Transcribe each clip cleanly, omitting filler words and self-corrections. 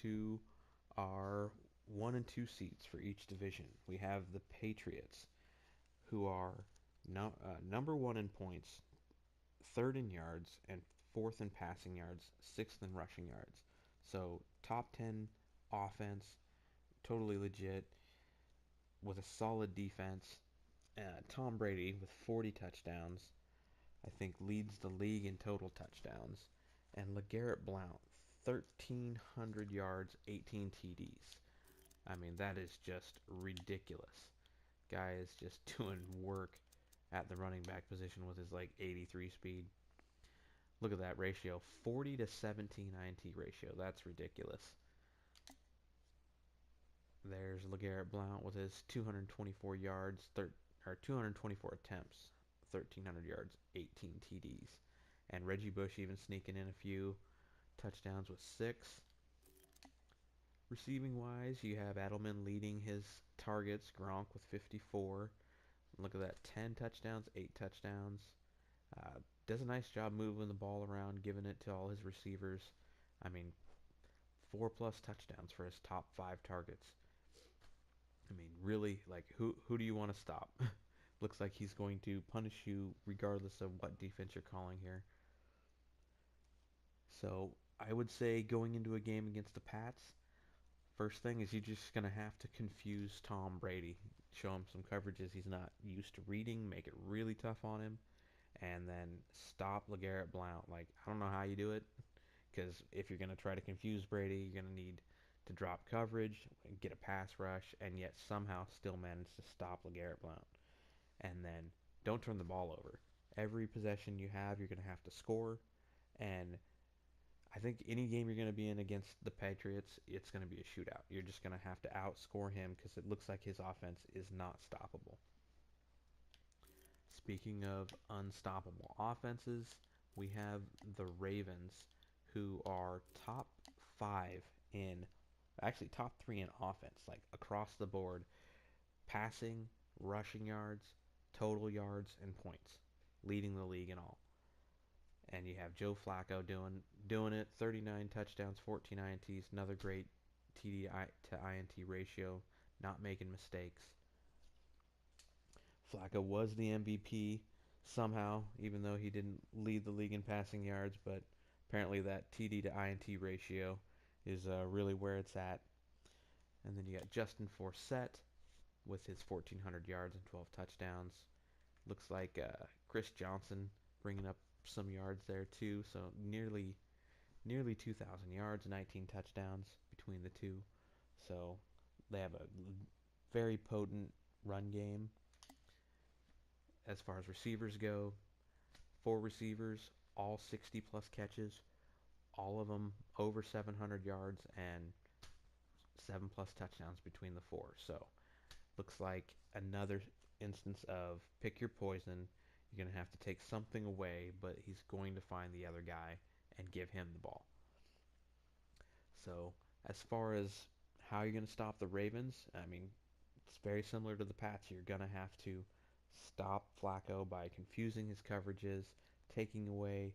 to our 1 and 2 seeds for each division. We have the Patriots, who are number one in points, third in yards, and fourth in passing yards, sixth in rushing yards. So top 10 offense, totally legit, with a solid defense. Tom Brady with 40 touchdowns, I think leads the league in total touchdowns. And LeGarrette Blount, 1,300 yards, 18 TDs. I mean, that is just ridiculous. Guy is just doing work at the running back position with his like 83 speed. Look at that ratio, 40 to 17 INT ratio. That's ridiculous. There's LeGarrette Blount with his 224 yards, or 224 attempts, 1,300 yards, 18 TDs. And Reggie Bush even sneaking in a few touchdowns with 6. Receiving wise, you have Edelman leading his targets, Gronk with 54. Look at that, 10 touchdowns, 8 touchdowns. Does a nice job moving the ball around, giving it to all his receivers. I mean, 4 plus touchdowns for his top 5 targets. I mean, really, like, who do you want to stop? Looks like he's going to punish you regardless of what defense you're calling here. So I would say going into a game against the Pats, first thing is you're just going to have to confuse Tom Brady. Show him some coverages he's not used to reading, make it really tough on him, and then stop LeGarrette Blount. Like, I don't know how you do it, because if you're going to try to confuse Brady, you're going to need to drop coverage, get a pass rush, and yet somehow still manage to stop LeGarrette Blount. And then don't turn the ball over. Every possession you have, you're going to have to score, and I think any game you're going to be in against the Patriots, it's going to be a shootout. You're just going to have to outscore him because it looks like his offense is not stoppable. Speaking of unstoppable offenses, we have the Ravens, who are top 5 in, actually top 3 in offense, like across the board, passing, rushing yards, total yards, and points, leading the league in all. And you have Joe Flacco doing it, 39 touchdowns, 14 INTs, another great TD to INT ratio, not making mistakes. Flacco was the MVP somehow, even though he didn't lead the league in passing yards, but apparently that TD to INT ratio is really where it's at. And then you got Justin Forsett with his 1,400 yards and 12 touchdowns. Looks like Chris Johnson bringing up some yards there too, so nearly 2,000 yards, 19 touchdowns between the two. So they have a very potent run game. As far as receivers go, 4 receivers, all 60 plus catches, all of them over 700 yards and 7 plus touchdowns between the 4. So looks like another instance of pick your poison. You're going to have to take something away, but he's going to find the other guy and give him the ball. So as far as how you're going to stop the Ravens, I mean, it's very similar to the Pats. You're going to have to stop Flacco by confusing his coverages, taking away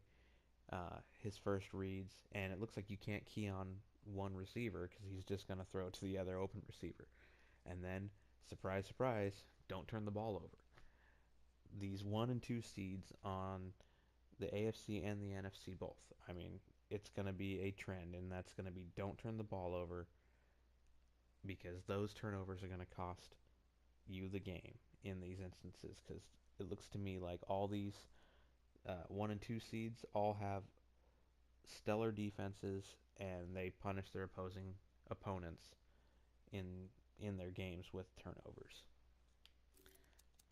his first reads, and it looks like you can't key on one receiver because he's just going to throw it to the other open receiver. And then, surprise, surprise, don't turn the ball over. These 1 and 2 seeds on the AFC and the NFC both. I mean, it's going to be a trend, and that's going to be don't turn the ball over because those turnovers are going to cost you the game in these instances because it looks to me like all these 1 and 2 seeds all have stellar defenses and they punish their opposing opponents in their games with turnovers.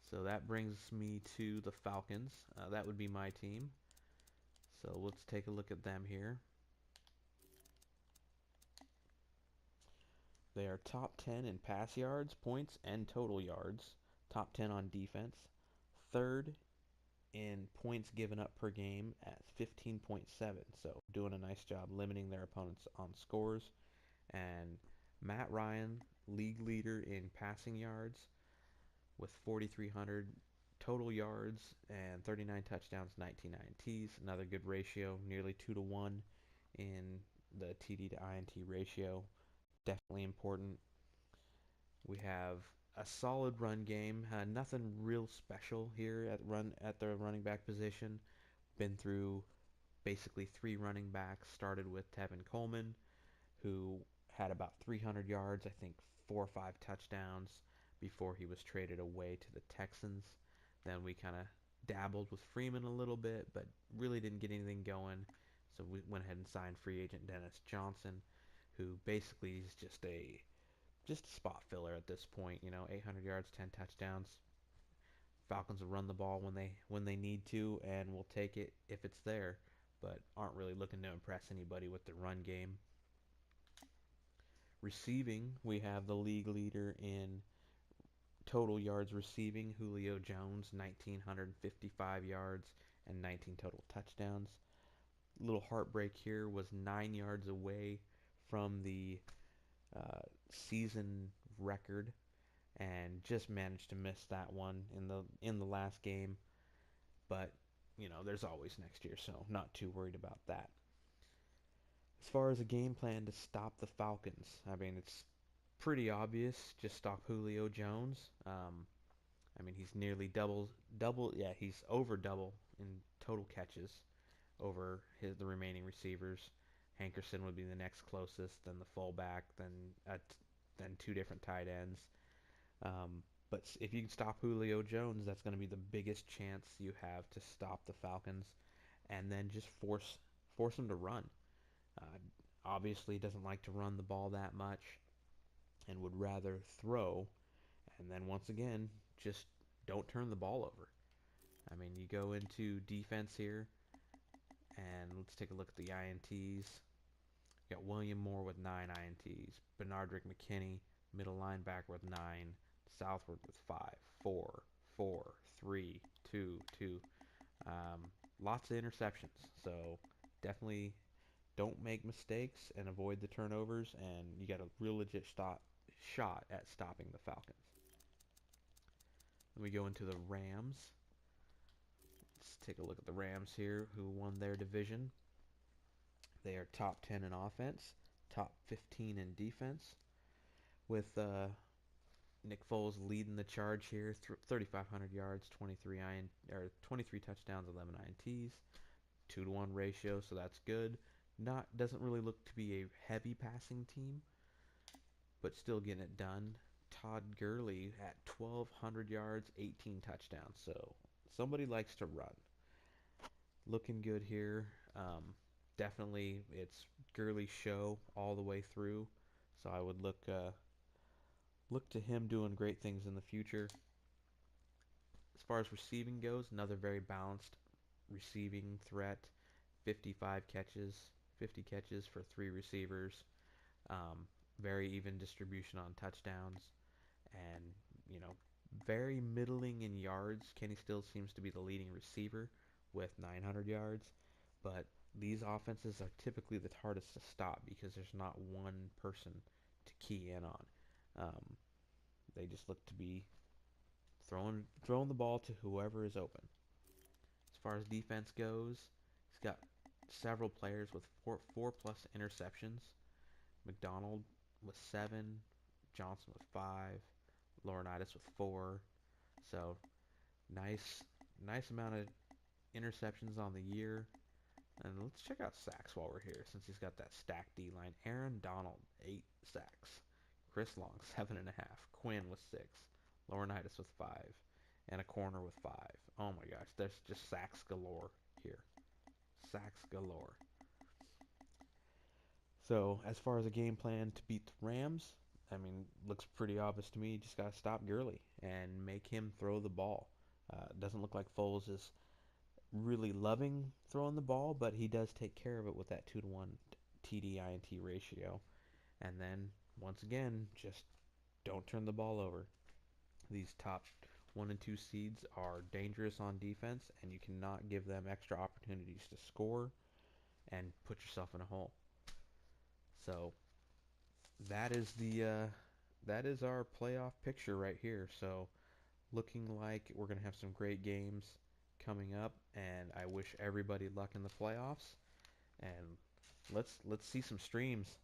So that brings me to the Falcons. That would be my team. So let's take a look at them here. They are top 10 in pass yards, points, and total yards. Top 10 on defense. Third in points given up per game at 15.7. So doing a nice job limiting their opponents on scores. And Matt Ryan, league leader in passing yards with 4,300 total yards and 39 touchdowns, 19 INTs. Another good ratio, nearly 2 to 1 in the TD to INT ratio, definitely important. We have a solid run game. Nothing real special here at the running back position. Been through basically three running backs. Started with Tevin Coleman, who had about 300 yards, I think 4 or 5 touchdowns before he was traded away to the Texans. Then we kind of dabbled with Freeman a little bit, but really didn't get anything going. So we went ahead and signed free agent Dennis Johnson, who basically is just a spot filler at this point. 800 yards, 10 touchdowns. Falcons will run the ball when they need to, and will take it if it's there, but aren't really looking to impress anybody with the run game. Receiving, we have the league leader in total yards receiving, Julio Jones, 1,955 yards and 19 total touchdowns. Little heartbreak here, was 9 yards away from the season record, and just managed to miss that one in the last game. But there's always next year, so not too worried about that. As far as a game plan to stop the Falcons, I mean, it's pretty obvious. Just stop Julio Jones. I mean, he's nearly double. Yeah, he's over double in total catches over the remaining receivers. Hankerson would be the next closest, then the fullback, then two different tight ends. But if you can stop Julio Jones, that's going to be the biggest chance you have to stop the Falcons, and then just force them to run. Uh, Obviously, doesn't like to run the ball that much, and would rather throw. And then once again, just don't turn the ball over. I mean, you go into defense here, and let's take a look at the INTs. You got William Moore with 9 INTs, Bernardrick McKinney, middle linebacker with 9, Southward with 5, 4, 4, 3, 2, 2. Lots of interceptions, so definitely don't make mistakes and avoid the turnovers, and you got a real legit shot at stopping the Falcons. Then we go into the Rams. Let's take a look at the Rams here, who won their division. They are top 10 in offense, top 15 in defense, with Nick Foles leading the charge here, 3,500 yards, 23 touchdowns, 11 INTs, 2-to-1 ratio, so that's good. Doesn't really look to be a heavy passing team, but still getting it done. Todd Gurley at 1,200 yards, 18 touchdowns, so somebody likes to run. Looking good here. Definitely, it's Gurley's show all the way through, so I would look to him doing great things in the future. As far as receiving goes, another very balanced receiving threat. 55 catches, 50 catches for 3 receivers. Very even distribution on touchdowns, and very middling in yards. Kenny Stills seems to be the leading receiver with 900 yards, but these offenses are typically the hardest to stop because there's not one person to key in on. They just look to be throwing the ball to whoever is open. As far as defense goes, he's got several players with four plus interceptions. McDonald with 7, Johnson with 5, Laurinaitis with 4. So nice amount of interceptions on the year. And let's check out sacks while we're here, since he's got that stacked D line. Aaron Donald, 8 sacks. Chris Long, 7.5. Quinn with 6. Laurinaitis with 5. And a corner with 5. Oh my gosh, there's just sacks galore here. Sacks galore. So, as far as a game plan to beat the Rams, I mean, looks pretty obvious to me. You just got to stop Gurley and make him throw the ball. Doesn't look like Foles is really loving throwing the ball, but he does take care of it with that 2-to-1 TD-INT ratio. And then, once again, just don't turn the ball over. These top 1 and 2 seeds are dangerous on defense, and you cannot give them extra opportunities to score and put yourself in a hole. So that is our playoff picture right here. So looking like we're gonna have some great games coming up, and I wish everybody luck in the playoffs. And Let's see some streams.